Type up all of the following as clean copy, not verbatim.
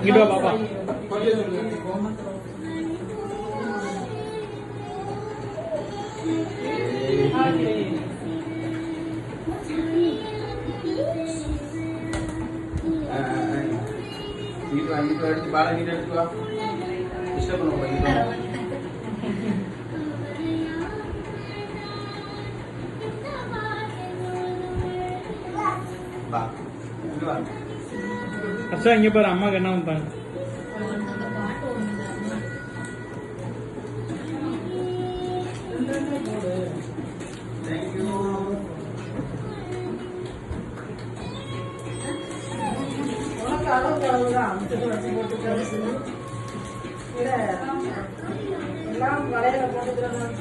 இங்க பாப்பா itu harus dibalas gitu tuh. Bisa belum begitu? Pak. अच्छा இங்க பாரு அம்மாக்கு என்ன வந்தாங்க Thank you. எல்லாம் வளையல போட்டுக்கிறோம்.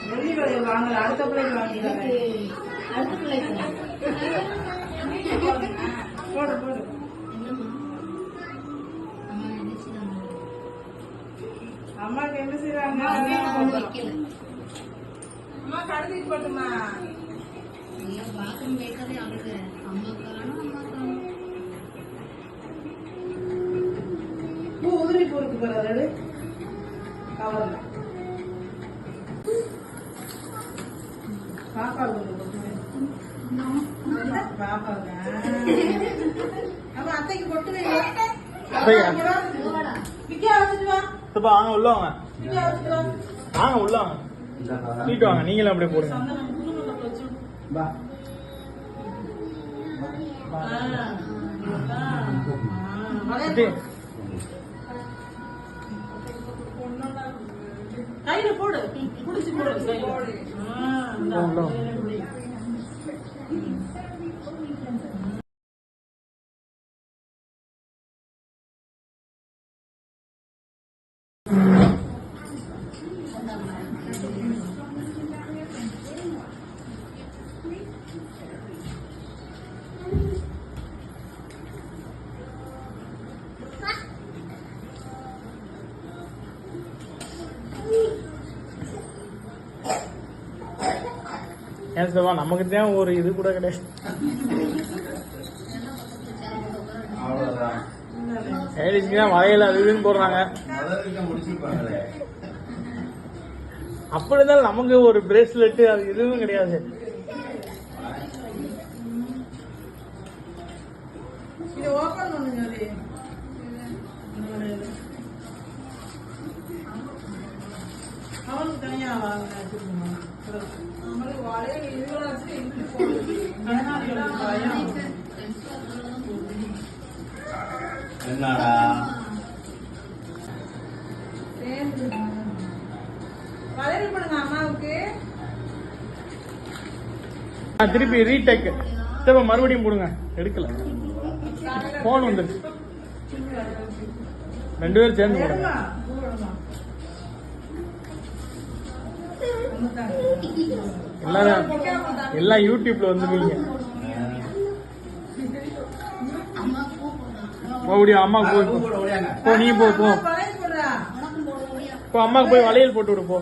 வெள்ளி வளையல் வாங்கல, அடுத்த பிள்ளைக்கு வாங்கிடுறாங்க. அடுத்த பிள்ளைக்கு போடு போடு. அம்மாக்கு என்ன செய்யறாங்க? அம்மா கழுதிட்டு போட்டுமா பூ உதிரி பூ இருக்கு பாரு கவர்ல பாப்பா பாப்பாங்க அத்தைக்கு பொட்டு விக்கியா வச்சுட்டு வா. வாங்க உள்ள வாங்க வாங்க உள்ள வாங்க நீட்டு வாங்க நீங்களும் அப்படியே போடுங்க கையில போடு புடிச்சு போடு ஏன் சொல்லுவா நமக்கு தான் ஒரு இது கூட கிடையாது லேடிஸ்க்கு வளையல அது இதுன்னு போடுறாங்க அப்படி இருந்தாலும் நமக்கு ஒரு பிரேஸ்லெட் அது எதுவும் கிடையாது அவனுக்கு தனியா வாங்க என்னடா வளையல் போடுங்க அம்மாவுக்கு. திருப்பி ரீடேக் திரும்ப மறுபடியும் போடுங்க எடுக்கல போன் வந்துருச்சு ரெண்டு பேரும் சேர்ந்து போடுங்க எல்லாம் யூடியூப்ல வந்துருவீங்க மறுபடியும் அம்மா போய் போ நீ போ போ அம்மாக்கு போய் வளையல் போட்டு விடு போ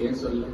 ஏன் சொல்ல